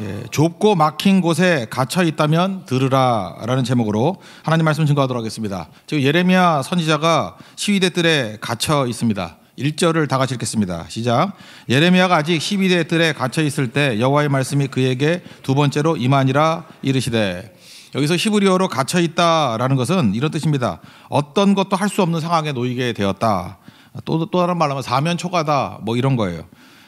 예, 좁고 막힌 곳에 갇혀 있다면 들으라라는 제목으로 하나님 말씀 증거하도록 하겠습니다. 지금 예레미야 선지자가 시위대 뜰에 갇혀 있습니다. 1절을 다 같이 읽겠습니다. 시작. 예레미야가 아직 시위대 뜰에 갇혀 있을 때 여호와의 말씀이 그에게 두 번째로 임하니라 이르시되. 여기서 히브리어로 갇혀 있다라는 것은 이런 뜻입니다. 어떤 것도 할 수 없는 상황에 놓이게 되었다. 또 다른 말로 하면 사면초가다 뭐 이런 거예요.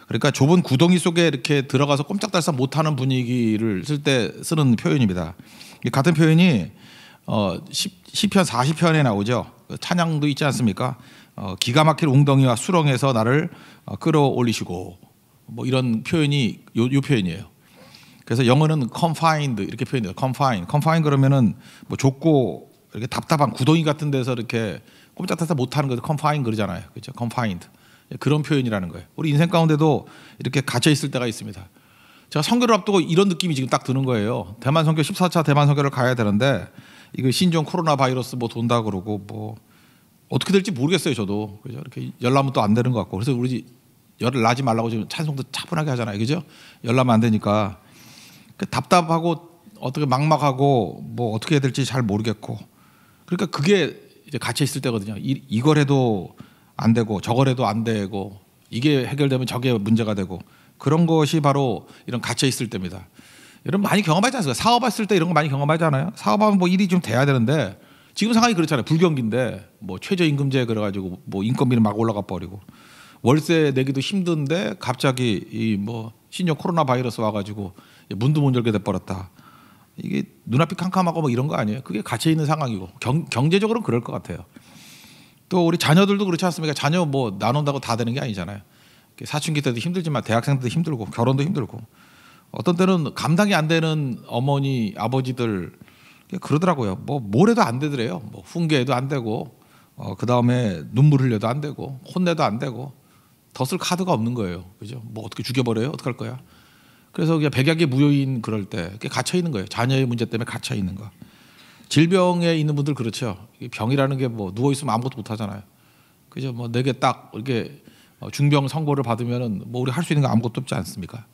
그러니까 좁은 구덩이 속에 이렇게 들어가서 꼼짝달싹 못하는 분위기를 쓸 때 쓰는 표현입니다. 같은 표현이 시편 40편에 나오죠. 찬양도 있지 않습니까? 기가 막힐 웅덩이와 수렁에서 나를 끌어올리시고 뭐 이런 표현이 요 표현이에요. 그래서 영어는 confined 이렇게 표현해요. confine 그러면은 뭐 좁고 이렇게 답답한 구덩이 같은 데서 이렇게 꼼짝달싹 못하는 것을 confine 그러잖아요. 그렇죠? confined. 그런 표현이라는 거예요. 우리 인생 가운데도 이렇게 갇혀 있을 때가 있습니다. 제가 선교를 앞두고 이런 느낌이 지금 딱 드는 거예요. 대만 선교 14차 대만 선교를 가야 되는데 이거 신종 코로나 바이러스 뭐 돈다 그러고 뭐 어떻게 될지 모르겠어요. 저도 그죠? 이렇게 열나면 또 안 되는 것 같고 그래서 우리 열을 나지 말라고 지금 찬송도 차분하게 하잖아요. 그죠? 열나면 안 되니까 답답하고 어떻게 막막하고 뭐 어떻게 해야 될지 잘 모르겠고 그러니까 그게 이제 갇혀 있을 때거든요. 이걸 해도 안 되고 저걸 해도 안 되고 이게 해결되면 저게 문제가 되고 그런 것이 바로 이런 갇혀 있을 때입니다. 여러분 많이 경험하지 않습니까? 사업했을 때 이런 거 많이 경험하잖아요. 사업하면 뭐 일이 좀 돼야 되는데 지금 상황이 그렇잖아요. 불경기인데 뭐 최저임금제 그래가지고 뭐 인건비는 막 올라가 버리고 월세 내기도 힘든데 갑자기 이 뭐 신종 코로나 바이러스 와가지고 문도 못 열게 돼 버렸다. 이게 눈앞이 캄캄하고 뭐 이런 거 아니에요? 그게 갇혀 있는 상황이고 경제적으로는 그럴 것 같아요. 또 우리 자녀들도 그렇지 않습니까? 자녀 뭐 나눈다고 다 되는 게 아니잖아요. 사춘기 때도 힘들지만 대학생 때도 힘들고 결혼도 힘들고 어떤 때는 감당이 안 되는 어머니 아버지들 그러더라고요. 뭐 뭘 해도 안 되더래요. 뭐 훈계해도 안 되고 그 다음에 눈물 흘려도 안 되고 혼내도 안 되고 더 쓸 카드가 없는 거예요. 그죠? 뭐 어떻게 죽여버려요? 어떡할 거야? 그래서 그냥 백약의 무효인 그럴 때 갇혀 있는 거예요. 자녀의 문제 때문에 갇혀 있는 거. 질병에 있는 분들 그렇죠. 병이라는 게 뭐 누워 있으면 아무것도 못 하잖아요. 그죠? 뭐 내게 딱 이렇게 중병 선고를 받으면은 뭐 우리 할 수 있는 거 아무것도 없지 않습니까?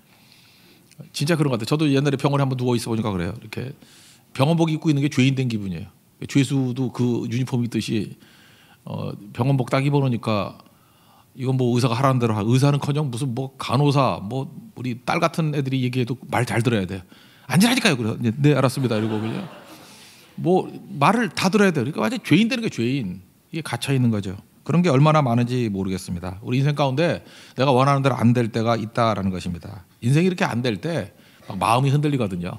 진짜 그런 것 같아요. 저도 옛날에 병원에 한번 누워 있어 보니까 그래요. 이렇게 병원복 입고 있는 게 죄인 된 기분이에요. 죄수도 그 유니폼 입듯이 병원복 딱 입어놓으니까 이건 뭐 의사가 하라는 대로 의사는커녕 무슨 뭐 간호사 뭐 우리 딸 같은 애들이 얘기해도 말 잘 들어야 돼요. 앉으라니까요. 그래서 네 알았습니다. 이러고 그냥 뭐 말을 다 들어야 돼요. 그러니까 완전 죄인 되는 게 죄인. 이게 갇혀 있는 거죠. 그런 게 얼마나 많은지 모르겠습니다. 우리 인생 가운데 내가 원하는 대로 안 될 때가 있다라는 것입니다. 인생이 이렇게 안 될 때 마음이 흔들리거든요.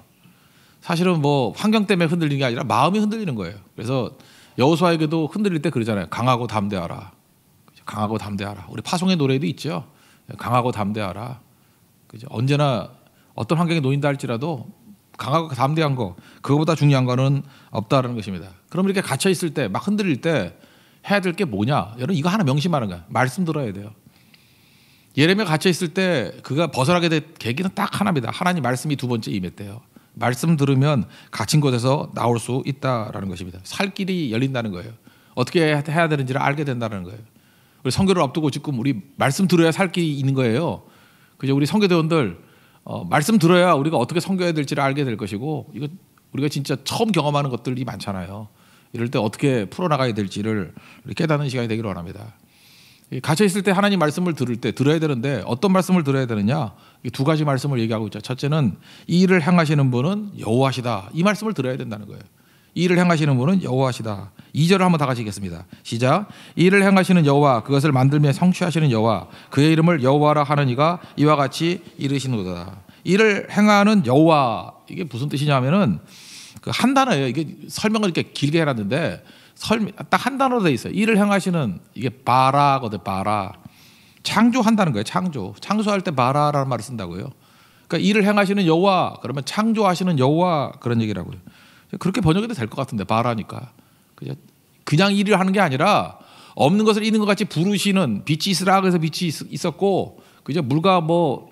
사실은 뭐 환경 때문에 흔들리는 게 아니라 마음이 흔들리는 거예요. 그래서 여호수아에게도 흔들릴 때 그러잖아요. 강하고 담대하라. 강하고 담대하라. 우리 파송의 노래도 있죠. 강하고 담대하라. 그죠? 언제나 어떤 환경에 놓인다 할지라도 강하고 담대한 거 그거보다 중요한 거는 없다라는 것입니다. 그럼 이렇게 갇혀 있을 때 막 흔들릴 때 해야 될 게 뭐냐? 여러분 이거 하나 명심하는 거야. 말씀 들어야 돼요. 예레미야 갇혀 있을 때 그가 벗어나게 된 계기는 딱 하나입니다. 하나님 말씀이 두 번째 임했대요. 말씀 들으면 갇힌 곳에서 나올 수 있다라는 것입니다. 살 길이 열린다는 거예요. 어떻게 해야 되는지를 알게 된다는 거예요. 우리 선교를 앞두고 지금 우리 말씀 들어야 살 길이 있는 거예요. 그죠? 우리 선교대원들 말씀 들어야 우리가 어떻게 선교해야 될지를 알게 될 것이고 이거 우리가 진짜 처음 경험하는 것들이 많잖아요. 이럴 때 어떻게 풀어나가야 될지를 깨닫는 시간이 되기를 원합니다. 갇혀 있을 때 하나님 말씀을 들을 때 들어야 되는데 어떤 말씀을 들어야 되느냐? 두 가지 말씀을 얘기하고 있죠. 첫째는 이 일을 행하시는 분은 여호와시다. 이 말씀을 들어야 된다는 거예요. 이 일을 행하시는 분은 여호와시다. 2절을 한번 다 같이 읽겠습니다. 시작. 이 일을 행하시는 여호와 그것을 만들며 성취하시는 여호와 그의 이름을 여호와라 하는 이가 이와 같이 이르시노다. 이를 행하는 여호와 이게 무슨 뜻이냐면은 그 한 단어예요. 이게 설명을 이렇게 길게 해놨는데 딱 한 단어로 돼 있어요. 이를 행하시는 이게 바라거든. 바라. 창조한다는 거예요. 창조할 때 바라라는 말을 쓴다고요. 그러니까 이를 행하시는 여호와 그러면 창조하시는 여호와 그런 얘기라고요. 그렇게 번역해도 될 것 같은데 바라니까 그냥 일을 하는 게 아니라 없는 것을 있는 것 같이 부르시는 빛이 있으라 그래서 빛이 있었고 그죠? 물과 뭐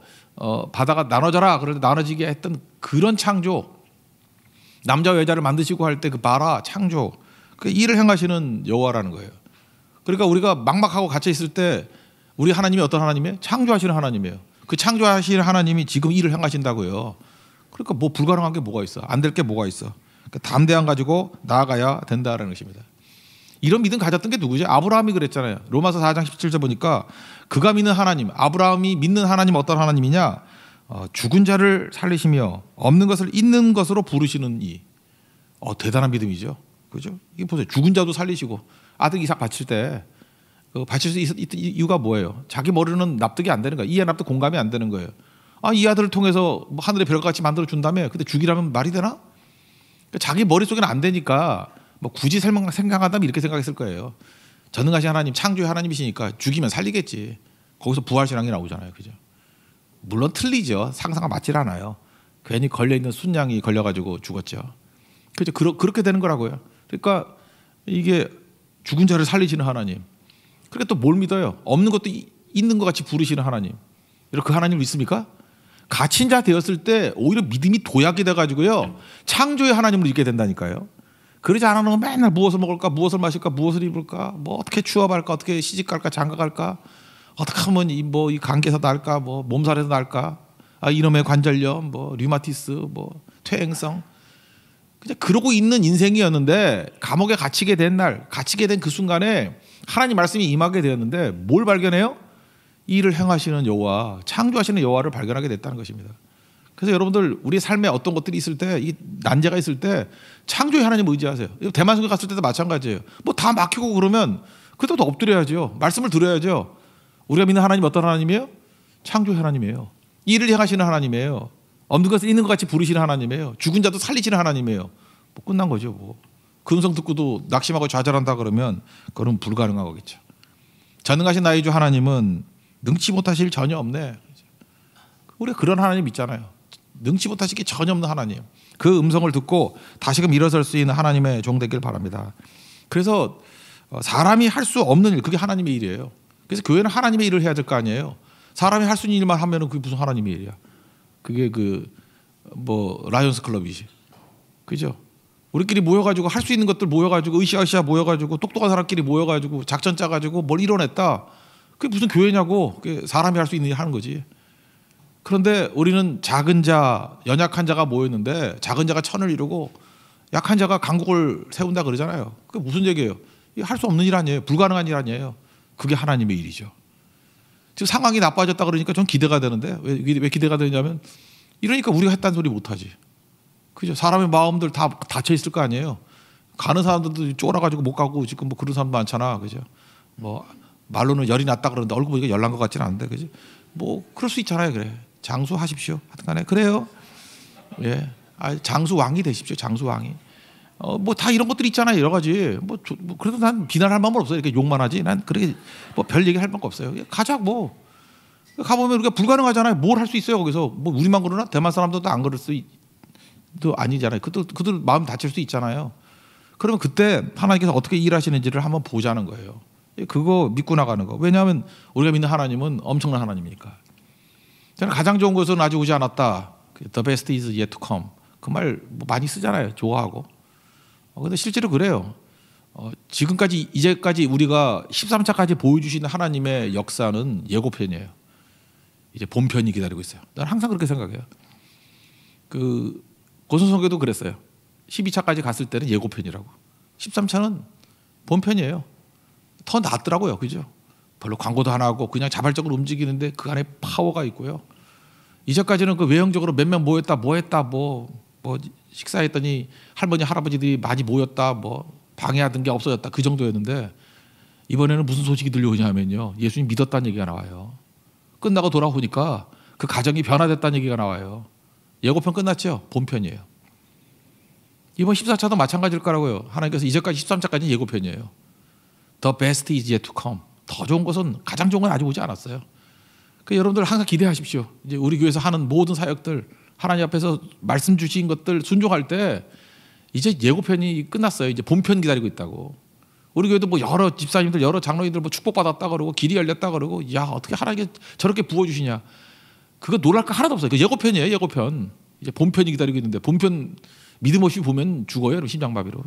바다가 나눠져라 그럴 때 나눠지게 했던 그런 창조 남자와 여자를 만드시고 할 때 그 바라 창조 그 일을 행하시는 여호와라는 거예요. 그러니까 우리가 막막하고 갇혀 있을 때 우리 하나님이 어떤 하나님이에요? 창조하시는 하나님이에요. 그 창조하시는 하나님이 지금 일을 행하신다고요. 그러니까 뭐 불가능한 게 뭐가 있어? 안 될 게 뭐가 있어? 그러니까 담대함 가지고 나아가야 된다라는 것입니다. 이런 믿음 가졌던 게 누구죠? 아브라함이 그랬잖아요. 로마서 4장 17절 보니까 그가 믿는 하나님, 아브라함이 믿는 하나님 어떤 하나님이냐? 죽은 자를 살리시며 없는 것을 있는 것으로 부르시는 이. 대단한 믿음이죠. 그죠? 이게 보세요. 죽은 자도 살리시고 아들 이삭 바칠 때 바칠 수 있었던 이유가 뭐예요? 자기 머리는 납득이 안 되는 거예요. 이해 납득 공감이 안 되는 거예요. 이 아들을 통해서 뭐 하늘의 별과 같이 만들어 준다며 근데 죽이라면 말이 되나? 그러니까 자기 머릿속에는 안 되니까 뭐 굳이 생각한다면 이렇게 생각했을 거예요. 전능하신 하나님, 창조의 하나님이시니까 죽이면 살리겠지. 거기서 부활신앙이 나오잖아요. 그죠? 물론 틀리죠. 상상과 맞질 않아요. 괜히 걸려있는 순양이 걸려가지고 죽었죠. 그죠? 그렇게 되는 거라고요. 그러니까 이게 죽은 자를 살리시는 하나님. 그러니까 또 뭘 믿어요? 없는 것도 있는 것 같이 부르시는 하나님. 이렇게 그 하나님을 믿습니까? 갇힌 자 되었을 때 오히려 믿음이 도약이 돼가지고요. 창조의 하나님을 믿게 된다니까요. 그러지 않으면 맨날 무엇을 먹을까, 무엇을 마실까, 무엇을 입을까, 뭐 어떻게 취업할까, 어떻게 시집갈까, 장가갈까, 어떻게 하면 이 감기에서 나을까, 뭐 몸살에서 나을까, 이놈의 관절염, 뭐 류마티스, 뭐 퇴행성, 그냥 그러고 있는 인생이었는데 감옥에 갇히게 된 날, 갇히게 된 그 순간에 하나님 말씀이 임하게 되었는데 뭘 발견해요? 이 일을 행하시는 여호와, 창조하시는 여호와를 발견하게 됐다는 것입니다. 그래서 여러분들 우리 삶에 어떤 것들이 있을 때, 이 난제가 있을 때 창조의 하나님 의지하세요. 대만성에 갔을 때도 마찬가지예요. 뭐 다 막히고 그러면 그때부터 엎드려야죠. 말씀을 들어야죠. 우리가 믿는 하나님 어떤 하나님이에요? 창조의 하나님이에요. 이 일을 행하시는 하나님이에요. 없는 것을 있는 것 같이 부르시는 하나님이에요. 죽은 자도 살리시는 하나님이에요. 뭐 끝난 거죠. 뭐 근성 듣고도 낙심하고 좌절한다 그러면 그건 불가능하겠죠. 전능하신 나의 주 하나님은 능치 못하실 전혀 없네. 우리가 그런 하나님 믿잖아요. 능치 못하실 게 전혀 없는 하나님. 그 음성을 듣고 다시금 일어설 수 있는 하나님의 종 되길 바랍니다. 그래서 사람이 할 수 없는 일, 그게 하나님의 일이에요. 그래서 교회는 하나님의 일을 해야 될 거 아니에요. 사람이 할 수 있는 일만 하면은 그게 무슨 하나님의 일이야. 그게 라이온스 클럽이지. 그죠? 우리끼리 모여가지고 할 수 있는 것들 모여가지고 으쌰으쌰 모여가지고 똑똑한 사람끼리 모여가지고 작전 짜가지고 뭘 이뤄냈다. 그게 무슨 교회냐고. 그게 사람이 할 수 있는 일 하는 거지. 그런데 우리는 작은 자, 연약한 자가 모였는데 작은 자가 천을 이루고 약한 자가 강국을 세운다 그러잖아요. 그게 무슨 얘기예요? 할 수 없는 일 아니에요. 불가능한 일 아니에요. 그게 하나님의 일이죠. 지금 상황이 나빠졌다 그러니까 전 기대가 되는데 왜 기대가 되냐면 이러니까 우리가 했다는 소리 못하지. 그죠? 사람의 마음들 다 닫혀 있을 거 아니에요. 가는 사람들도 쫄아가지고 못 가고 지금 뭐 그런 사람 많잖아. 그죠? 뭐 말로는 열이 났다 그러는데 얼굴 보니까 열 난 것 같지는 않은데, 그죠? 뭐 그럴 수 있잖아요. 그래. 장수하십시오. 하여튼간에 그래요. 예, 장수 왕이 되십시오. 장수 왕이. 뭐 다 이런 것들이 있잖아요. 여러 가지. 그래도 난 비난할 마음은 없어요. 이렇게 욕만 하지. 난 그렇게 뭐 별 얘기 할 마음은 없어요. 가자 뭐. 가보면 우리가 불가능하잖아요. 뭘 할 수 있어요 거기서. 뭐 우리만 그러나 대만 사람들도 안 그럴 수도 아니잖아요. 그들 마음 다칠 수 있잖아요. 그러면 그때 하나님께서 어떻게 일하시는지를 한번 보자는 거예요. 그거 믿고 나가는 거. 왜냐하면 우리가 믿는 하나님은 엄청난 하나님이니까. 저는 가장 좋은 것은 아직 오지 않았다. The best is yet to come. 그 말 많이 쓰잖아요. 좋아하고. 근데 실제로 그래요. 지금까지 이제까지 우리가 13차까지 보여주시는 하나님의 역사는 예고편이에요. 이제 본편이 기다리고 있어요. 나는 항상 그렇게 생각해요. 그 고선성교도 그랬어요. 12차까지 갔을 때는 예고편이라고. 13차는 본편이에요. 더 낫더라고요. 그죠? 별로 광고도 안 하고 그냥 자발적으로 움직이는데 그 안에 파워가 있고요. 이제까지는 그 외형적으로 몇 명 모였다, 뭐 식사했더니 할머니 할아버지들이 많이 모였다, 뭐 방해하던 게 없어졌다, 그 정도였는데 이번에는 무슨 소식이 들려오냐면요, 예수님 믿었다는 얘기가 나와요. 끝나고 돌아오니까 그 가정이 변화됐다는 얘기가 나와요. 예고편 끝났죠? 본편이에요. 이번 14차도 마찬가지일 거라고요. 하나님께서 이제까지 13차까지는 예고편이에요. The best is yet to come. 더 좋은 것은, 가장 좋은 건 아직 오지 않았어요. 여러분들 항상 기대하십시오. 이제 우리 교회에서 하는 모든 사역들, 하나님 앞에서 말씀 주신 것들 순종할 때 이제 예고편이 끝났어요. 이제 본편 기다리고 있다고. 우리 교회도 뭐 여러 집사님들, 여러 장로님들 뭐 축복받았다 그러고 길이 열렸다 그러고, 야 어떻게 하나님께 저렇게 부어주시냐. 그거 놀랄 거 하나도 없어요. 그 예고편이에요. 예고편. 이제 본편이 기다리고 있는데, 본편 믿음 없이 보면 죽어요. 심장마비로.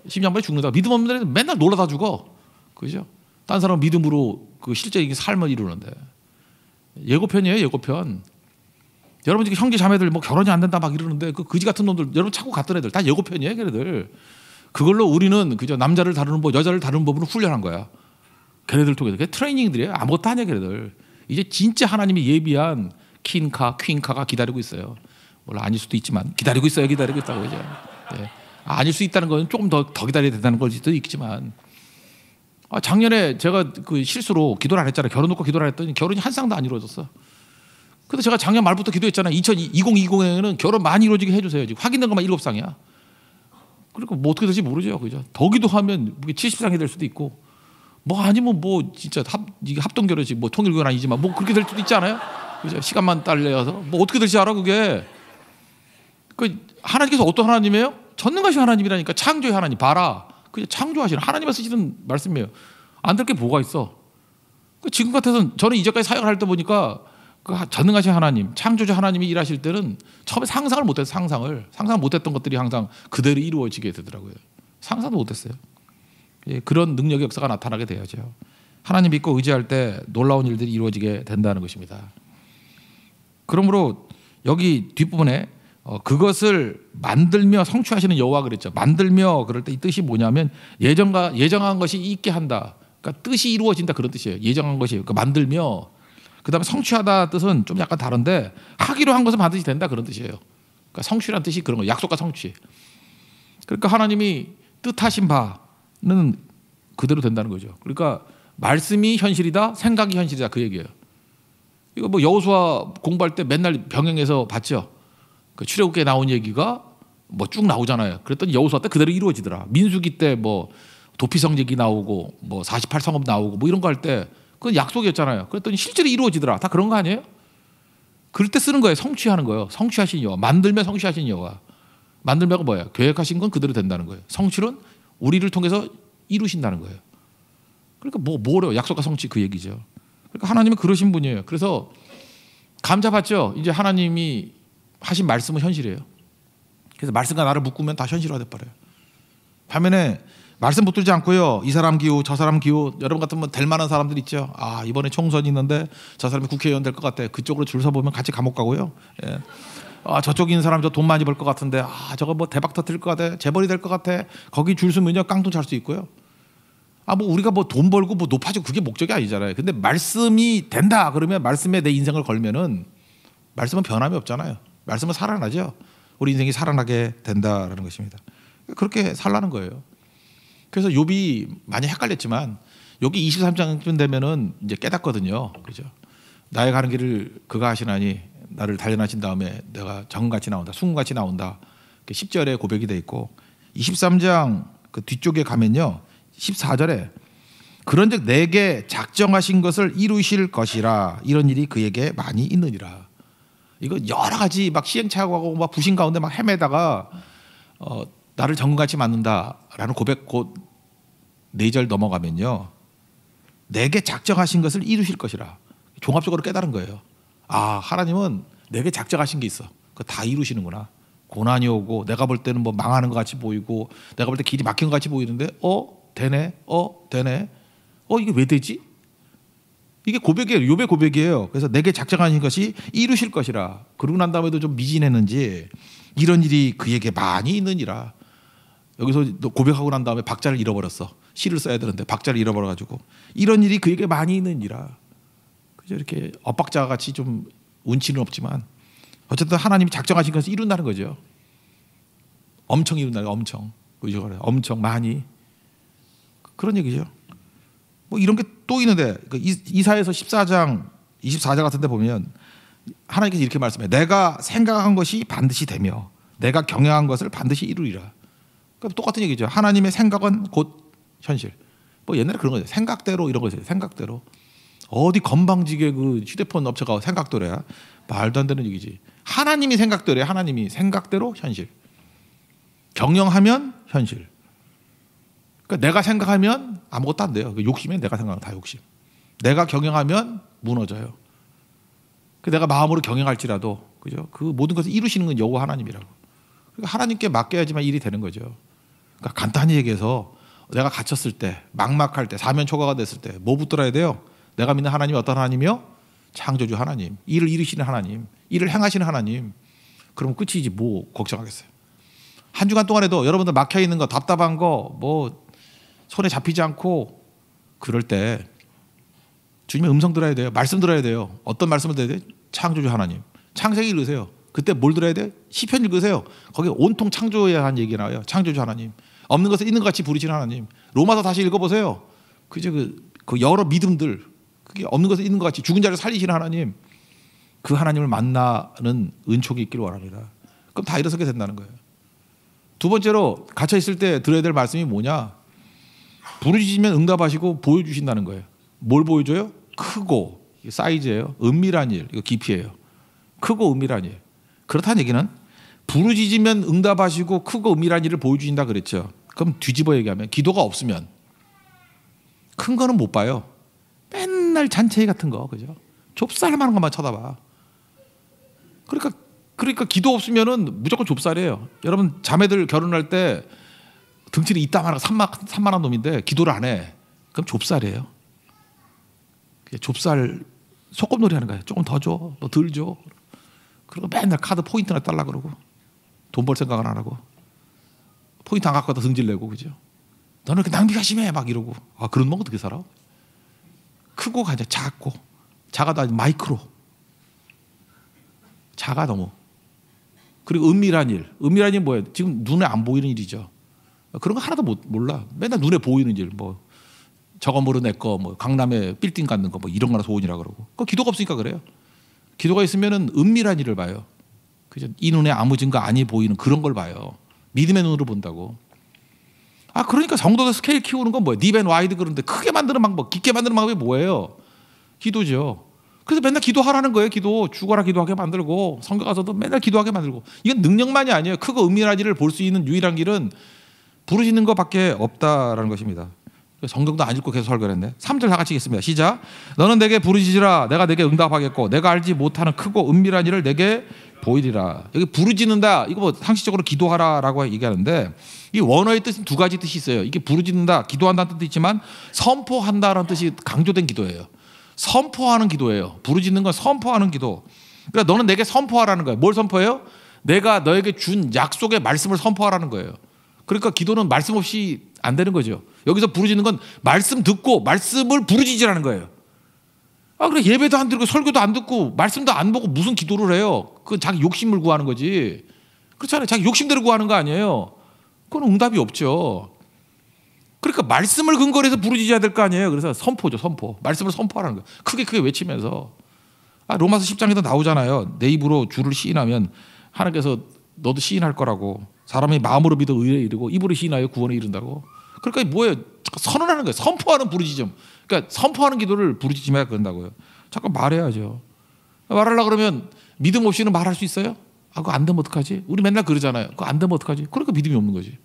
심장마비 죽는다. 믿음 없는 애는 맨날 놀라다 죽어. 그죠? 딴 사람은 믿음으로 그 실제 삶을 이루는데. 예고편이에요. 예고편. 여러분 지금 형제 자매들 뭐 결혼이 안 된다 막 이러는데 그 거지 같은 놈들 여러분 찾고 갔던 애들 다 예고편이에요, 걔네들. 그걸로 우리는 그저 남자를 다루는 법, 여자를 다루는 법으로 훈련한 거야. 걔네들 통해서. 그게 트레이닝들이에요. 아무것도 아니야, 걔네들. 이제 진짜 하나님이 예비한 퀸카가 기다리고 있어요. 물론 아닐 수도 있지만 기다리고 있어요, 기다리고 있다고 이제. 네. 아닐 수 있다는 건 조금 더 기다려야 된다는 걸 수도 있지만. 작년에 제가 그 실수로 기도를 안 했잖아요. 결혼 놓고 기도를 안 했더니 결혼이 한 쌍도 안 이루어졌어. 그래서 제가 작년 말부터 기도했잖아요. 2020년에는 결혼 많이 이루어지게 해주세요. 지금 확인된 것만 7쌍이야. 그러니까 뭐 어떻게 될지 모르죠, 그죠? 더 기도하면 70쌍이 될 수도 있고, 뭐 아니면 뭐 진짜 합동 결혼식, 뭐 통일 결혼 아니지만 뭐 그렇게 될 수도 있지 않아요? 그죠? 시간만 딸려서 뭐 어떻게 될지 알아, 그게. 그 하나님께서 어떤 하나님이에요? 전능하신 하나님이라니까. 창조의 하나님. 봐라. 그냥 창조하시는 하나님이 쓰시는 말씀이에요. 안 될 게 뭐가 있어? 지금 같아서는 저는 이제까지 사역을 할 때 보니까 그 전능하신 하나님, 창조주 하나님이 일하실 때는 처음에 상상을 못했어요. 상상을 못했던 것들이 항상 그대로 이루어지게 되더라고요. 상상도 못했어요. 예, 그런 능력의 역사가 나타나게 돼야죠. 하나님 믿고 의지할 때 놀라운 일들이 이루어지게 된다는 것입니다. 그러므로 여기 뒷부분에 그것을 만들며 성취하시는 여호와 그랬죠. 만들며 그럴 때 이 뜻이 뭐냐면 예정한 것이 있게 한다. 그러니까 뜻이 이루어진다, 그런 뜻이에요. 예정한 것이. 그러니까 만들며 그다음에 성취하다 뜻은 좀 약간 다른데 하기로 한 것은 반드시 된다, 그런 뜻이에요. 그러니까 성취라는 뜻이 그런 거예요. 약속과 성취. 그러니까 하나님이 뜻하신 바는 그대로 된다는 거죠. 그러니까 말씀이 현실이다, 생각이 현실이다, 그 얘기예요. 이거 뭐 여호수아 공부할 때 맨날 병행해서 봤죠. 그 출애굽기에 나온 얘기가 뭐 쭉 나오잖아요. 그랬더니 여호수아 때 그대로 이루어지더라. 민수기 때 뭐 도피성제기 나오고 뭐 48성읍 나오고 뭐 이런 거 할 때 그건 약속이었잖아요. 그랬더니 실제로 이루어지더라. 다 그런 거 아니에요? 그럴 때 쓰는 거예요. 성취하는 거예요. 성취하신 여호와. 만들며 성취하신 여호와. 만들며가 뭐예요? 계획하신 건 그대로 된다는 거예요. 성취는 우리를 통해서 이루신다는 거예요. 그러니까 뭐래요? 약속과 성취, 그 얘기죠. 그러니까 하나님은 그러신 분이에요. 그래서 감잡았죠. 이제 하나님이 하신 말씀은 현실이에요. 그래서 말씀과 나를 묶으면 다 현실화돼 버려요. 반면에 말씀 붙들지 않고요, 이 사람 기호 저 사람 기호, 여러분 같으면 될 만한 사람들 있죠. 이번에 총선이 있는데 저 사람이 국회의원 될 것 같아. 그쪽으로 줄 서보면 같이 감옥 가고요. 예. 저쪽에 있는 사람 저 돈 많이 벌 것 같은데 저거 뭐 대박 터뜨릴 것 같아, 재벌이 될 것 같아. 거기 줄 서면요 깡통 찰 수 있고요. 뭐 우리가 뭐 돈 벌고 뭐 높아지고 그게 목적이 아니잖아요. 근데 말씀이 된다 그러면, 말씀에 내 인생을 걸면은 말씀은 변함이 없잖아요. 말씀은 살아나죠. 우리 인생이 살아나게 된다라는 것입니다. 그렇게 살라는 거예요. 그래서 욥이 많이 헷갈렸지만 여기 23장쯤 되면은 이제 깨닫거든요. 그죠? 나의 가는 길을 그가 하시나니 나를 단련하신 다음에 내가 정금같이 나온다, 순금같이 나온다. 10절에 고백이 돼 있고, 23장 그 뒤쪽에 가면요 14절에 그런즉 내게 작정하신 것을 이루실 것이라, 이런 일이 그에게 많이 있느니라. 이거 여러 가지 막 시행착오하고 막 부신 가운데 막 헤매다가 나를 정금같이 만든다라는 고백, 곧 4절 넘어가면요 내게 작정하신 것을 이루실 것이라. 종합적으로 깨달은 거예요. 하나님은 내게 작정하신 게 있어. 그거 다 이루시는구나. 고난이 오고 내가 볼 때는 뭐 망하는 것 같이 보이고 내가 볼 때 길이 막힌 것 같이 보이는데 되네, 되네, 이게 왜 되지? 이게 고백이에요. 욥의 고백이에요. 그래서 내게 작정하신 것이 이루실 것이라. 그러고 난 다음에도 좀 미진했는지 이런 일이 그에게 많이 있느니라. 여기서 고백하고 난 다음에 박자를 잃어버렸어. 시를 써야 되는데 박자를 잃어버려가지고 이런 일이 그에게 많이 있느니라. 그죠? 이렇게 엇박자 같이 좀 운치는 없지만 어쨌든 하나님이 작정하신 것을 이룬다는 거죠. 엄청 이룬다는 거, 엄청. 그죠? 엄청 많이. 그런 얘기죠. 뭐 이런 게 또 있는데 이사야서 14장 24절 같은 데 보면 하나님께서 이렇게 말씀해요. 내가 생각한 것이 반드시 되며 내가 경영한 것을 반드시 이루리라. 그러니까 똑같은 얘기죠. 하나님의 생각은 곧 현실. 뭐 옛날에 그런 거죠. 생각대로 이런 거죠. 생각대로. 어디 건방지게 그 휴대폰 업체가 생각대로야. 말도 안 되는 얘기지. 하나님이 생각대로야. 하나님이 생각대로 현실. 경영하면 현실. 그러니까 내가 생각하면 아무것도 안 돼요. 욕심에 내가 생각하면 다 욕심. 내가 경영하면 무너져요. 내가 마음으로 경영할지라도, 그죠? 그 모든 것을 이루시는 건 여호와 하나님이라고. 그러니까 하나님께 맡겨야지만 일이 되는 거죠. 그러니까 간단히 얘기해서 내가 갇혔을 때, 막막할 때, 사면초가가 됐을 때 뭐 붙들어야 돼요? 내가 믿는 하나님이 어떤 하나님이요? 창조주 하나님, 일을 이루시는 하나님, 일을 행하시는 하나님. 그럼 끝이지 뭐 걱정하겠어요. 한 주간 동안에도 여러분들 막혀 있는 거, 답답한 거, 뭐 손에 잡히지 않고 그럴 때 주님의 음성 들어야 돼요. 말씀 들어야 돼요. 어떤 말씀을 들어야 돼요? 창조주 하나님. 창세기 읽으세요. 그때 뭘 들어야 돼요? 시편 읽으세요. 거기 온통 창조에 한 얘기 나와요. 창조주 하나님. 없는 것을 있는 것 같이 부르시는 하나님. 로마서 다시 읽어보세요. 그 여러 믿음들, 그게 없는 것을 있는 것 같이 죽은 자를 살리시는 하나님, 그 하나님을 만나는 은총이 있기를 원합니다. 그럼 다 일어서게 된다는 거예요. 두 번째로 갇혀 있을 때 들어야 될 말씀이 뭐냐? 부르짖으면 응답하시고 보여주신다는 거예요. 뭘 보여줘요? 크고, 사이즈예요. 은밀한 일, 이거 깊이예요. 크고 은밀한 일. 그렇다는 얘기는 부르짖으면 응답하시고 크고 은밀한 일을 보여주신다 그랬죠. 그럼 뒤집어 얘기하면 기도가 없으면 큰 거는 못 봐요. 맨날 잔챙이 같은 거, 그죠? 좁쌀만한 것만 쳐다봐. 그러니까 기도 없으면은 무조건 좁쌀이에요. 여러분 자매들 결혼할 때 등치는 이따만한 3만 원 놈인데 기도를 안 해. 그럼 좁쌀이에요. 좁쌀 소꿉놀이 하는 거예요. 조금 더 줘, 너 덜 줘. 그리고 맨날 카드 포인트나 달라 그러고 돈 벌 생각은 안 하고 포인트 안 갖고 다 등질 내고, 그죠? 너는 이렇게 낭비가 심해 막 이러고. 아, 그런 놈 어떻게 살아? 크고 가냐, 작고. 작아도 아니 마이크로. 작아 너무. 그리고 은밀한 일. 은밀한 일 뭐예요? 지금 눈에 안 보이는 일이죠. 그런 거 하나도 몰라. 맨날 눈에 보이는 일. 뭐 저거 모르 내 거, 뭐 강남에 빌딩 갖는 거, 뭐 이런 거나 소원이라 그러고. 그 기도가 없으니까 그래요. 기도가 있으면은 은밀한 일을 봐요. 그죠? 이 눈에 아무 증거 아니 보이는 그런 걸 봐요. 믿음의 눈으로 본다고. 아, 그러니까 성도들 스케일 키우는 건 뭐예요? 딥 앤 와이드 그런데 크게 만드는 방법, 깊게 만드는 방법이 뭐예요? 기도죠. 그래서 맨날 기도하라는 거예요. 기도. 죽어라 기도하게 만들고, 성경 가서도 맨날 기도하게 만들고. 이건 능력만이 아니에요. 크고 은밀한 일을 볼 수 있는 유일한 길은 부르짖는 것밖에 없다라는 것입니다. 성경도 안 읽고 계속 설교를 했네. 3절 다 같이 읽겠습니다. 시작. 너는 내게 부르짖으라. 내가 내게 응답하겠고 내가 알지 못하는 크고 은밀한 일을 내게 보이리라. 여기 부르짖는다. 이거 뭐 상식적으로 기도하라라고 얘기하는데 이 원어의 뜻은 두 가지 뜻이 있어요. 이게 부르짖는다, 기도한다는 뜻도 있지만 선포한다라는 뜻이 강조된 기도예요. 선포하는 기도예요. 부르짖는 건 선포하는 기도. 그러니까 너는 내게 선포하라는 거예요. 뭘 선포해요? 내가 너에게 준 약속의 말씀을 선포하라는 거예요. 그러니까 기도는 말씀 없이 안 되는 거죠. 여기서 부르짖는 건 말씀 듣고 말씀을 부르짖으라는 거예요. 아, 그래 예배도 안 드리고 설교도 안 듣고 말씀도 안 보고 무슨 기도를 해요? 그건 자기 욕심을 구하는 거지. 그렇잖아요. 자기 욕심대로 구하는 거 아니에요. 그건 응답이 없죠. 그러니까 말씀을 근거로 해서 부르짖어야 될 거 아니에요. 그래서 선포죠, 선포. 말씀을 선포하라는 거예요. 크게 외치면서. 아, 로마서 10장에도 나오잖아요. 내 입으로 주를 시인하면 하나님께서 너도 시인할 거라고. 사람이 마음으로 믿어 의에 이르고 입으로 시인하여 구원에 이른다고. 그러니까 뭐예요? 선언하는 거예요. 선포하는 부르짖음. 그러니까 선포하는 기도를 부르짖음해야 그런다고요. 잠깐 말해야죠. 말하려고 그러면 믿음 없이는 말할 수 있어요? 아, 그거 안 되면 어떡하지? 우리 맨날 그러잖아요. 그거 안 되면 어떡하지? 그러니까 믿음이 없는 거지.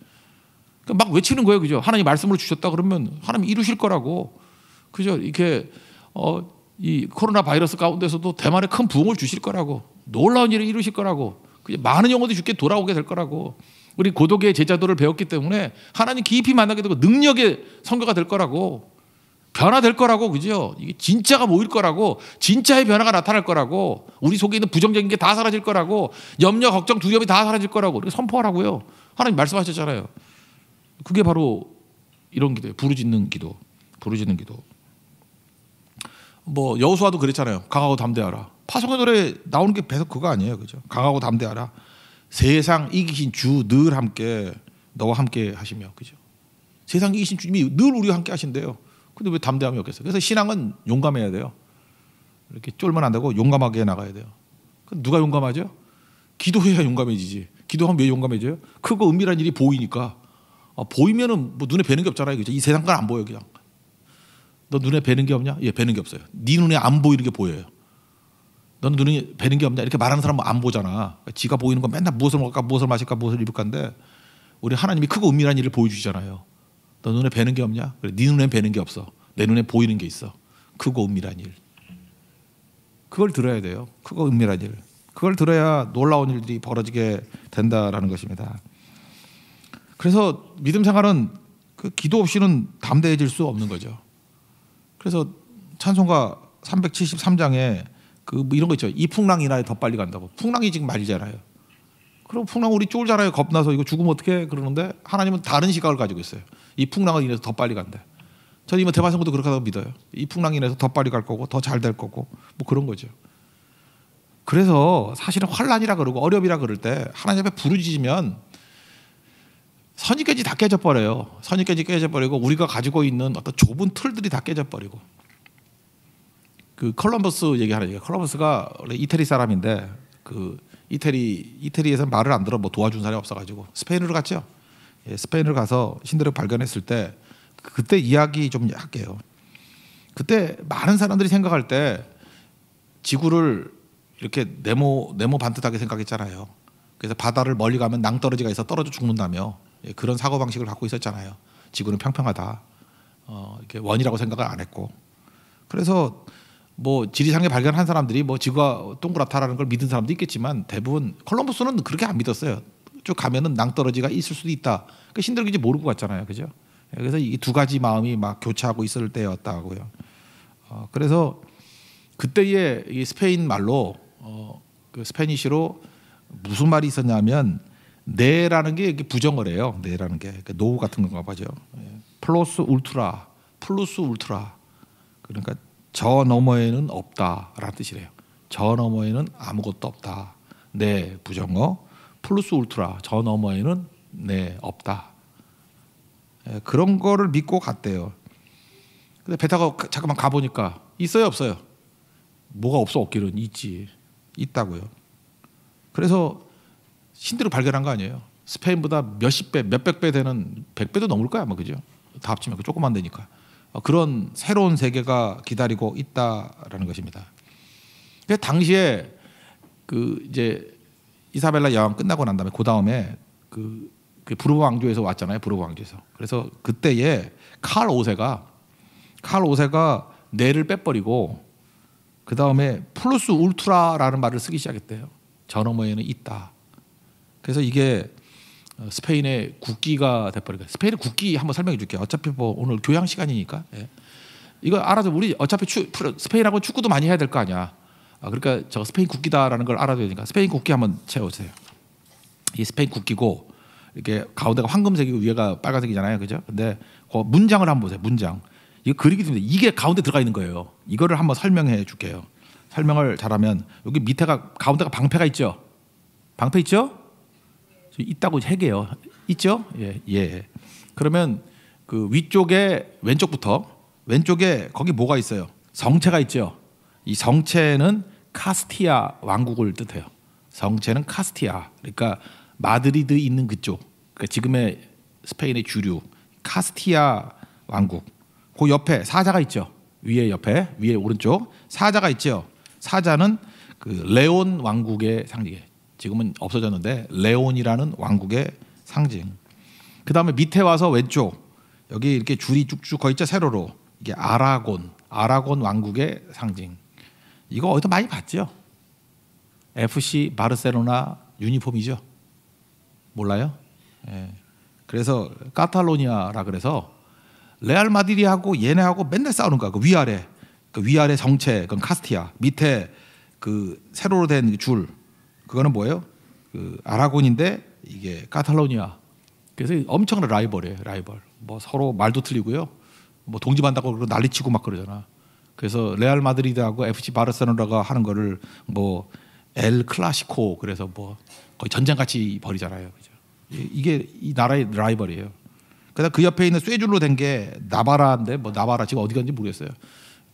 그러니까 막 외치는 거예요. 그죠? 하나님 말씀을 주셨다 그러면 하나님 이루실 거라고. 그죠? 이렇게 이 코로나 바이러스 가운데서도 대만에 큰 부흥을 주실 거라고. 놀라운 일을 이루실 거라고. 많은 영혼들이 주께 돌아오게 될 거라고. 우리 고독의 제자도를 배웠기 때문에 하나님 깊이 만나게 되고 능력의 선교가 될 거라고. 변화될 거라고. 그죠? 이게 진짜가 모일 거라고. 진짜의 변화가 나타날 거라고. 우리 속에 있는 부정적인 게 다 사라질 거라고. 염려, 걱정, 두려움이 다 사라질 거라고. 이렇게 선포하라고요. 하나님 말씀하셨잖아요. 그게 바로 이런 기도예요. 부르짖는 기도. 부르짖는 기도. 뭐 여호수아도 그랬잖아요. 강하고 담대하라. 파송의 노래 나오는 게 계속 그거 아니에요. 그죠? 강하고 담대하라. 세상 이기신 주 늘 함께 너와 함께 하시며. 그죠? 세상 이기신 주님이 늘 우리와 함께 하신대요. 근데 왜 담대함이 없겠어요? 그래서 신앙은 용감해야 돼요. 이렇게 쫄면 안 되고 용감하게 나가야 돼요. 누가 용감하죠? 기도해야 용감해지지. 기도하면 왜 용감해져요? 크고 은밀한 일이 보이니까. 보이면은 뭐 눈에 뵈는 게 없잖아요. 그죠? 이 세상 건 안 보여요. 그냥. 너 눈에 뵈는 게 없냐? 예, 뵈는 게 없어요. 네 눈에 안 보이는 게 보여요. 너는 눈에 뵈는 게 없냐? 이렇게 말하는 사람은 안 보잖아. 지가 보이는 건 맨날 무엇을 먹을까, 무엇을 마실까, 무엇을 입을까인데 우리 하나님이 크고 은밀한 일을 보여주시잖아요. 너 눈에 뵈는 게 없냐? 그래, 네 눈에 뵈는 게 없어. 내 눈에 보이는 게 있어. 크고 은밀한 일. 그걸 들어야 돼요. 크고 은밀한 일. 그걸 들어야 놀라운 일들이 벌어지게 된다라는 것입니다. 그래서 믿음 생활은 그 기도 없이는 담대해질 수 없는 거죠. 그래서 찬송가 373장에 뭐 이런 거 있죠. 이 풍랑 인하에 더 빨리 간다고. 풍랑이 지금 말이잖아요. 그럼 풍랑 우리 쫄잖아요. 겁나서 이거 죽으면 어떡해 그러는데 하나님은 다른 시각을 가지고 있어요. 이 풍랑을 인해서 더 빨리 간대. 저는 이번 대마성도 그렇게 하다고 믿어요. 이 풍랑이 인해서 더 빨리 갈 거고 더 잘 될 거고 뭐 그런 거죠. 그래서 사실은 환란이라 그러고 어려움이라 그럴 때 하나님 앞에 부르짖으면 선입견이 다 깨져버려요. 선입견이 깨져버리고 우리가 가지고 있는 어떤 좁은 틀들이 다 깨져버리고. 그 콜럼버스 얘기하는 얘기. 콜럼버스가 원래 이태리 사람인데 그 이태리에서 말을 안 들어 뭐 도와준 사람이 없어가지고 스페인으로 갔죠. 예, 스페인을 가서 신들을 발견했을 때 그때 이야기 좀 할게요. 그때 많은 사람들이 생각할 때 지구를 이렇게 네모 반듯하게 생각했잖아요. 그래서 바다를 멀리 가면 낭떠러지가 있어 떨어져 죽는다며 예, 그런 사고 방식을 갖고 있었잖아요. 지구는 평평하다. 이렇게 원이라고 생각을 안 했고. 그래서 뭐 지리상에 발견한 사람들이 뭐 지구가 동그랗다라는 걸 믿은 사람도 있겠지만 대부분 콜럼버스는 그렇게 안 믿었어요. 쭉 가면은 낭떠러지가 있을 수도 있다. 그 신들은 이제 모르고 갔잖아요, 그죠? 그래서 이 두 가지 마음이 막 교차하고 있을 때였다고요. 그래서 그때의 이 스페인 말로 그 스페니시로 무슨 말이 있었냐면 네라는 게 부정어래요. 네라는 게 노우 같은 건가 봐죠. 플러스 울트라. 그러니까 저 너머에는 없다라는 뜻이래요. 저 너머에는 아무것도 없다. 네 부정어. 플러스 울트라. 저 너머에는 네 없다. 그런 거를 믿고 갔대요. 근데 배 타고 잠깐만 가보니까 있어요 없어요? 뭐가 없어 없기는 있지. 있다고요. 그래서 신들을 발견한 거 아니에요. 스페인보다 몇십 배, 몇백 배 되는 100배도 넘을 거야 아마 그죠? 다 합치면 조그만 데니까. 그런 새로운 세계가 기다리고 있다라는 것입니다. 그 당시에 그 이제 이사벨라 여왕 끝나고 난 다음에 그 다음에 그 부르보 왕조에서 왔잖아요. 부르보 왕조에서. 그래서 그때에 칼 5세가 뇌를 빼버리고 그 다음에 플러스 울트라라는 말을 쓰기 시작했대요. 저 너머에는 있다. 그래서 이게 스페인의 국기가 돼버리고 스페인의 국기 한번 설명해 줄게요. 어차피 뭐 오늘 교양 시간이니까 예. 이거 알아서 우리 어차피 스페인하고 축구도 많이 해야 될 거 아니야. 그러니까 저 스페인 국기다라는 걸 알아둬야 되니까 스페인 국기 한번 채워주세요. 이 스페인 국기고 이렇게 가운데가 황금색이고 위에가 빨간색이잖아요, 그죠? 근데 그 문장을 한번 보세요. 문장. 이거 그리기 때문에 이게 가운데 들어가 있는 거예요. 이거를 한번 설명해 줄게요. 설명을 잘하면 여기 밑에가 가운데가 방패가 있죠. 방패 있죠? 있다고 해게요. 있죠? 예, 예. 그러면 그 위쪽에 왼쪽에 거기 뭐가 있어요? 성체가 있죠. 이 성체는 카스티아 왕국을 뜻해요. 성체는 카스티아. 그러니까 마드리드 있는 그쪽. 그러니까 지금의 스페인의 주류 카스티아 왕국. 그 옆에 사자가 있죠. 위에 오른쪽 사자가 있죠. 사자는 그 레온 왕국의 상징이에요. 지금은 없어졌는데 레온이라는 왕국의 상징. 그 다음에 밑에 와서 왼쪽 여기 이렇게 줄이 쭉쭉 거 있죠. 세로로 이게 아라곤 왕국의 상징. 이거 어디서 많이 봤죠? FC 바르셀로나 유니폼이죠. 몰라요? 예. 그래서 카탈로니아라 그래서 레알 마드리드하고 얘네하고 맨날 싸우는 거야. 그 위아래 성체 그건 카스티아. 밑에 그 세로로 된 줄 그거는 뭐예요? 그 아라곤인데 이게 카탈로니아. 그래서 엄청난 라이벌이에요. 라이벌. 뭐 서로 말도 틀리고요. 뭐 동집한다고 그러고 난리치고 막 그러잖아. 그래서 레알 마드리드하고 FC 바르셀로나가 하는 거를 뭐 엘 클라시코 그래서 뭐 거의 전쟁같이 벌이잖아요. 그죠? 이게 이 나라의 라이벌이에요. 그다음 그 옆에 있는 쇠줄로 된 게 나바라인데 뭐 나바라 지금 어디 갔는지 모르겠어요.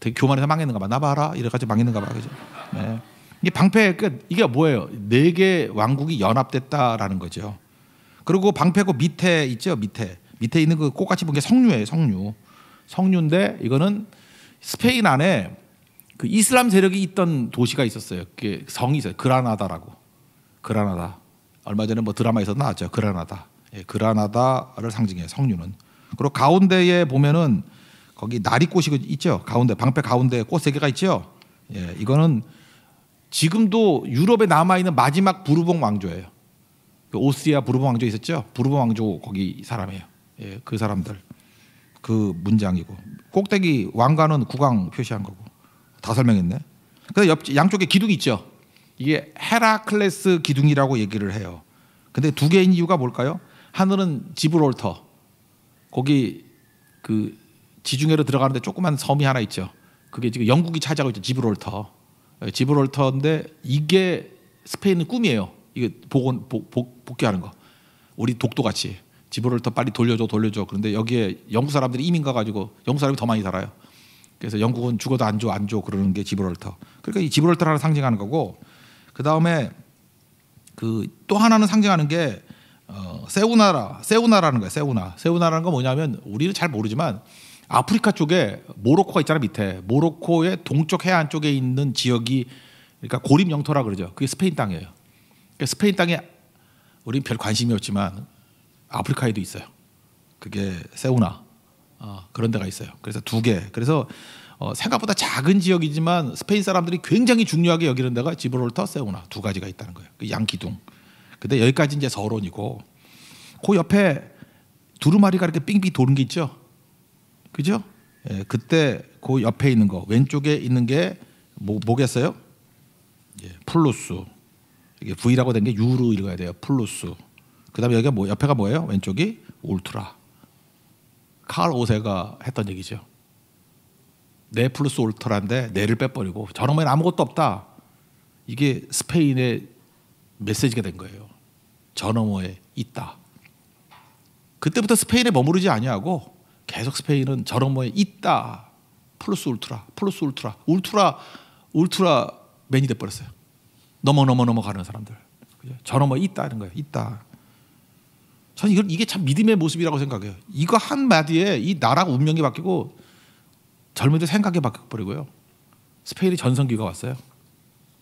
되게 교만해서 망했는가 봐. 나바라 이래가지고 망했는가 봐. 그죠? 네. 이게 방패 끝 이게 뭐예요? 4개 왕국이 연합됐다라는 거죠. 그리고 방패고 밑에 있죠. 밑에 있는 그 꽃같이 본 게 성류예요. 성류인데 이거는 스페인 안에 그 이슬람 세력이 있던 도시가 있었어요. 그 성이 있어요. 그라나다라고. 그라나다. 얼마 전에 뭐 드라마에서 나왔죠. 그라나다. 예, 그라나다를 상징해요. 성류는. 그리고 가운데에 보면은 거기 나리꽃이 있죠. 가운데 방패 가운데 꽃 3개가 있죠. 예, 이거는 지금도 유럽에 남아 있는 마지막 부르봉 왕조예요. 그 오스트리아 부르봉 왕조 있었죠. 부르봉 왕조 거기 사람이에요. 예, 그 사람들 그 문장이고 꼭대기 왕관은 국왕 표시한 거고 다 설명했네. 그래서 양쪽에 기둥이 있죠. 이게 헤라클레스 기둥이라고 얘기를 해요. 근데 두 개인 이유가 뭘까요? 하늘은 지브롤터, 거기 그 지중해로 들어가는데 조그만 섬이 하나 있죠. 그게 지금 영국이 차지하고 있죠. 지브롤터인데 이게 스페인은 꿈이에요. 이게 복귀하는 거. 우리 독도같이 지브롤터 빨리 돌려줘. 그런데 여기에 영국 사람들이 이민 가가지고 영국 사람이 더 많이 살아요. 그래서 영국은 죽어도 안 줘 그러는 게 지브롤터. 그러니까 이 지브롤터를 상징하는 거고, 그 다음에 그 또 하나는 상징하는 게 세우나라는 거예요. 세우나라는 건 뭐냐면 우리는 잘 모르지만 아프리카 쪽에 모로코가 있잖아요. 밑에 모로코의 동쪽 해안 쪽에 있는 지역이, 그러니까 고립 영토라 그러죠. 그게 스페인 땅이에요. 그러니까 스페인 땅에 우리는 별 관심이 없지만 아프리카에도 있어요. 그게 세우나 그런 데가 있어요. 그래서 두 개. 그래서 생각보다 작은 지역이지만 스페인 사람들이 굉장히 중요하게 여기는 데가 지브롤터, 세우나 두 가지가 있다는 거예요. 그 양기둥. 근데 여기까지 이제 서론이고, 그 옆에 두루마리가 이렇게 빙빙 도는 게 있죠. 그죠? 예, 그때 그 옆에 있는 거, 왼쪽에 있는 게 뭐겠어요? 예, 플루스. 이게 V라고 된 게 U로 읽어야 돼요. 플루스. 그다음에 여기가 옆에가 뭐예요? 왼쪽이 울트라. 칼 5세가 했던 얘기죠. 네 플러스 울트라인데 네를 빼버리고 저놈에는 아무것도 없다. 이게 스페인의 메시지가 된 거예요. 저 너머에 있다. 그때부터 스페인에 머무르지 아니하고 계속 스페인은 저 너머에 있다. 플러스 울트라, 울트라맨이 돼버렸어요. 넘어가는 사람들. 저 너머에 있다는 거예요. 있다. 저는 이게 참 믿음의 모습이라고 생각해요. 이거 한마디에 이 나라가 운명이 바뀌고 젊은이들 생각이 바뀌어버리고요. 스페인의 전성기가 왔어요.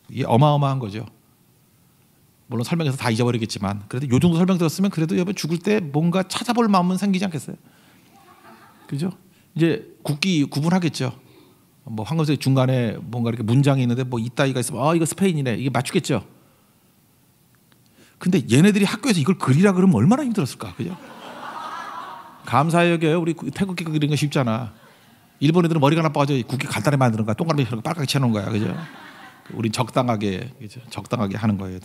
이게 어마어마한 거죠. 물론 설명해서 다 잊어버리겠지만 그래도 요 정도 설명 들었으면 그래도 여러분 죽을 때 뭔가 찾아볼 마음은 생기지 않겠어요? 그죠? 이제 국기 구분하겠죠. 뭐 황금색 중간에 뭔가 이렇게 문장이 있는데 뭐 이따위가 있으면 이거 스페인이네. 이게 맞추겠죠. 근데 얘네들이 학교에서 이걸 그리라 그러면 얼마나 힘들었을까, 그죠? 감사해 여겨요. 우리 태극기 그리는 거 쉽잖아. 일본 애들은 머리가 나빠가지고 국기 간단히 만드는 거야. 동그라미 빨갛게 쳐놓은 거야, 그죠? 우린 적당하게, 그죠? 적당하게 하는 거예요.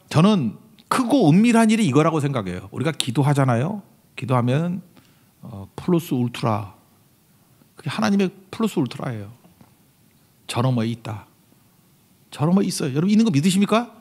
저는 크고 은밀한 일이 이거라고 생각해요. 우리가 기도하잖아요. 기도하면 플러스 울트라, 그게 하나님의 플러스 울트라예요. 저 너머에 있다. 저 너머에 있어요. 여러분 있는 거 믿으십니까?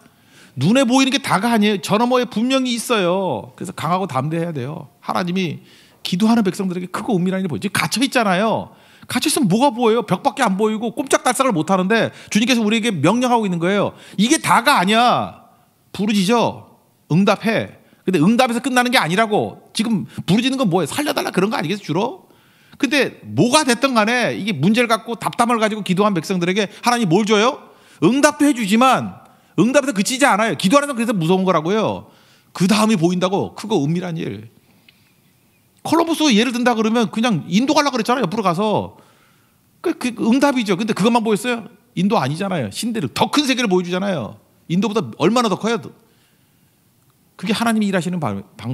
눈에 보이는 게 다가 아니에요. 저 너머에 분명히 있어요. 그래서 강하고 담대해야 돼요. 하나님이 기도하는 백성들에게 크고 은밀한 일이 보이죠. 갇혀 있잖아요. 갇혀 있으면 뭐가 보여요? 벽밖에 안 보이고 꼼짝달싹을 못 하는데 주님께서 우리에게 명령하고 있는 거예요. 이게 다가 아니야. 부르짖어. 응답해. 근데 응답에서 끝나는 게 아니라고. 지금 부르짖는 건 뭐예요? 살려달라 그런 거 아니겠어요, 주로? 근데 뭐가 됐든 간에 이게 문제를 갖고 답답을 가지고 기도한 백성들에게 하나님 뭘 줘요? 응답도 해주지만 응답에서 그치지 않아요. 기도하는 건 그래서 무서운 거라고요. 그 다음이 보인다고. 크고 은밀한 일. 콜럼버스 예를 든다 그러면 그냥 인도 가려고 그랬잖아요. 옆으로 가서. 그 응답이죠. 근데 그것만 보였어요? 인도 아니잖아요. 신대를 더 큰 세계를 보여주잖아요. 인도보다 얼마나 더 커요? 그게 하나님이 일하시는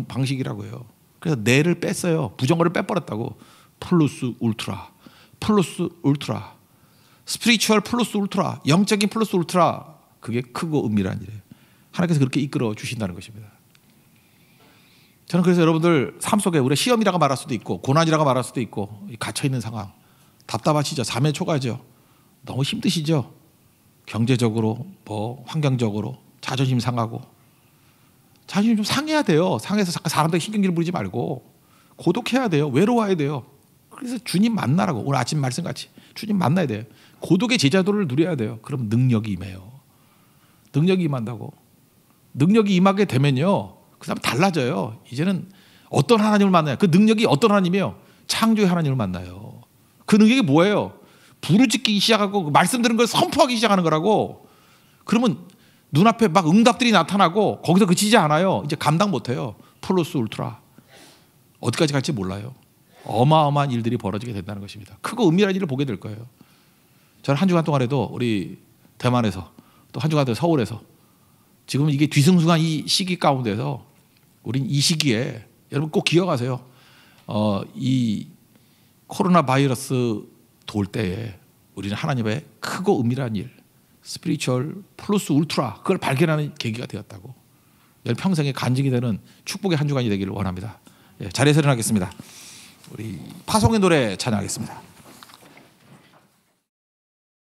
방식이라고요. 그래서 뇌를 뺐어요. 부정어를 빼버렸다고. 플러스 울트라, 스피리추얼 플러스 울트라, 영적인 플러스 울트라. 그게 크고 은밀한 일이에요. 하나님께서 그렇게 이끌어 주신다는 것입니다. 저는 그래서 여러분들 삶 속에 우리가 시험이라고 말할 수도 있고 고난이라고 말할 수도 있고 갇혀있는 상황 답답하시죠? 삶의 초가죠? 너무 힘드시죠? 경제적으로 뭐 환경적으로 자존심 상하고 자존심 좀 상해야 돼요. 상해서 잠깐 사람들에게 신경질 부리지 말고 고독해야 돼요. 외로워야 돼요. 그래서 주님 만나라고. 오늘 아침 말씀같이 주님 만나야 돼요. 고독의 제자도를 누려야 돼요. 그럼 능력이 임해요. 능력이 임한다고. 능력이 임하게 되면요 그 사람 달라져요. 이제는 어떤 하나님을 만나요? 그 능력이 어떤 하나님이에요? 창조의 하나님을 만나요. 그 능력이 뭐예요? 부르짖기 시작하고 말씀 들은 걸 선포하기 시작하는 거라고. 그러면 눈앞에 막 응답들이 나타나고 거기서 그치지 않아요. 이제 감당 못해요. 플러스 울트라. 어디까지 갈지 몰라요. 어마어마한 일들이 벌어지게 된다는 것입니다. 크고 은밀한 일을 보게 될 거예요. 저는 한 주간 동안에도 우리 대만에서 또 한 주간 동안 서울에서 지금 이게 뒤숭숭한 이 시기 가운데서 우린 이 시기에 여러분 꼭 기억하세요. 이 코로나 바이러스 돌 때에 우리는 하나님의 크고 은밀한 일, 스피리추얼 플러스 울트라 그걸 발견하는 계기가 되었다고. 평생의 간증이 되는 축복의 한 주간이 되기를 원합니다. 자리에서 일어나겠습니다. 우리 파송의 노래 찬양하겠습니다.